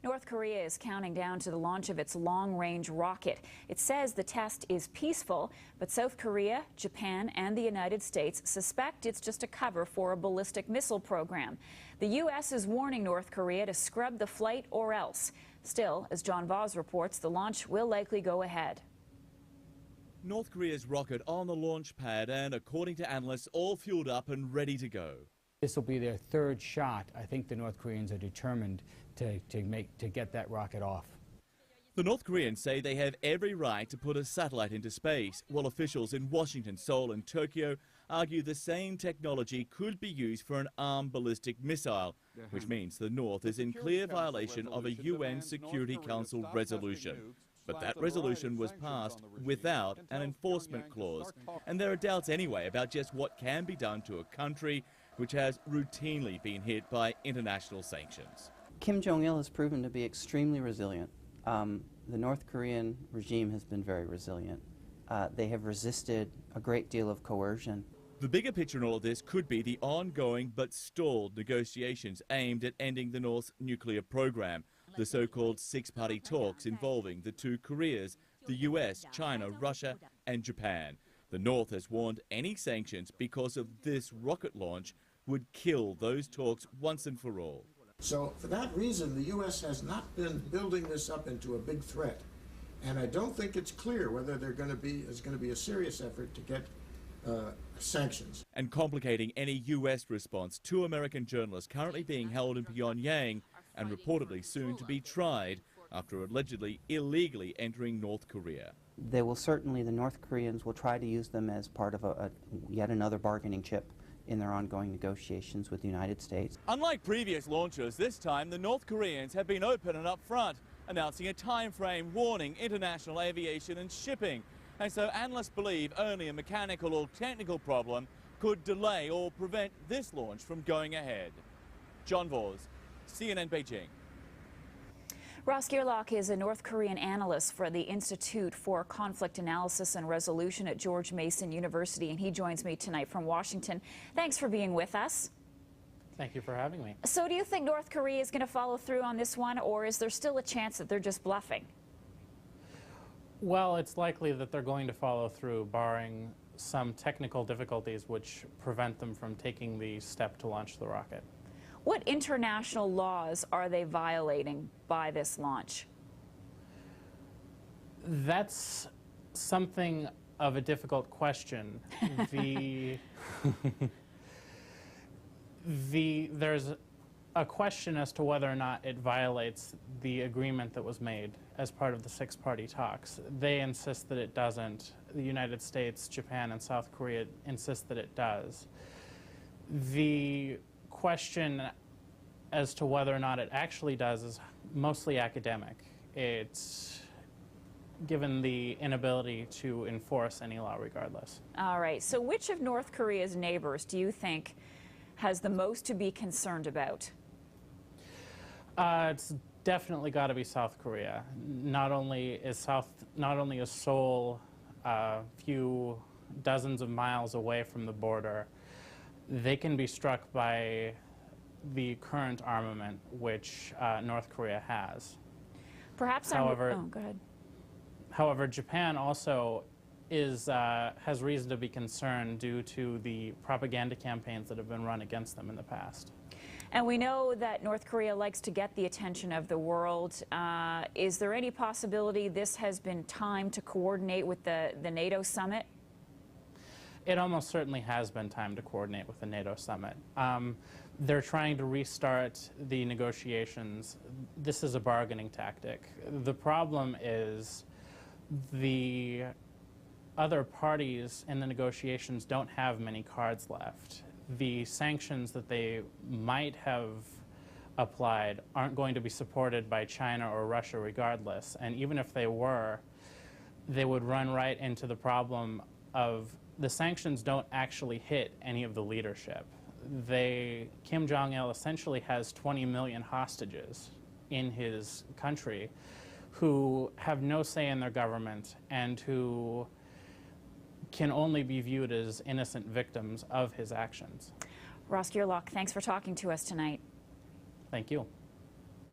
North Korea is counting down to the launch of its long-range rocket. It says the test is peaceful, but South Korea, Japan, and the United States suspect it's just a cover for a ballistic missile program. The U.S. is warning North Korea to scrub the flight or else. Still, as John Voss reports, the launch will likely go ahead. North Korea's rocket on the launch pad and, according to analysts, all fueled up and ready to go. This will be their third shot. I think the North Koreans are determined to get that rocket off. The North Koreans say they have every right to put a satellite into space, while officials in Washington, Seoul and Tokyo argue the same technology could be used for an armed ballistic missile, which means the North is in clear violation of a UN Security Council resolution. But that resolution was passed without an enforcement clause, and there are doubts anyway about just what can be done to a country which has routinely been hit by international sanctions. Kim Jong-il has proven to be extremely resilient. The North Korean regime has been very resilient. They have resisted a great deal of coercion. The bigger picture in all of this could be the ongoing but stalled negotiations aimed at ending the North's nuclear program, the so-called six-party talks involving the two Koreas, the US, China, Russia and Japan. The North has warned any sanctions because of this rocket launch would kill those talks once and for all. So for that reason, the U.S. has not been building this up into a big threat. And I don't think it's clear whether there's going to be a serious effort to get sanctions. And complicating any U.S. response, two American journalists currently being held in Pyongyang and reportedly soon to be tried after allegedly illegally entering North Korea. They will certainly, the North Koreans will try to use them as part of yet another bargaining chip in their ongoing negotiations with the United States. Unlike previous launches, this time the North Koreans have been open and upfront, announcing a time frame warning international aviation and shipping. And so analysts believe only a mechanical or technical problem could delay or prevent this launch from going ahead. John Voss, CNN Beijing. Gearllach is a North Korean analyst for the Institute for Conflict Analysis and Resolution at George Mason University, and he joins me tonight from Washington. Thanks for being with us. Thank you for having me. So do you think North Korea is going to follow through on this one, or is there still a chance that they're just bluffing? Well, it's likely that they're going to follow through, barring some technical difficulties which prevent them from taking the step to launch the rocket. What international laws are they violating by this launch? That's something of a difficult question. There's a question as to whether or not it violates the agreement that was made as part of the six-party talks. They insist that it doesn't. The United States, Japan, and South Korea insist that it does. The question as to whether or not it actually does is mostly academic. It's given the inability to enforce any law regardless. All right, so which of North Korea's neighbors do you think has the most to be concerned about? It's definitely got to be South Korea. Not only is Seoul a few dozens of miles away from the border, they can be struck by the current armament which North Korea has. Perhaps however, oh, go ahead. However, Japan also has reason to be concerned due to the propaganda campaigns that have been run against them in the past. And we know that North Korea likes to get the attention of the world. Is there any possibility this has been timed to coordinate with the NATO summit? It almost certainly has been time to coordinate with the NATO summit. They're trying to restart the negotiations. This is a bargaining tactic. The problem is the other parties in the negotiations don't have many cards left. The sanctions that they might have applied aren't going to be supported by China or Russia regardless. And even if they were, they would run right into the problem of the sanctions don't actually hit any of the leadership. Kim Jong-il essentially has 20 million hostages in his country who have no say in their government and who can only be viewed as innocent victims of his actions. Gearllach, thanks for talking to us tonight. Thank you.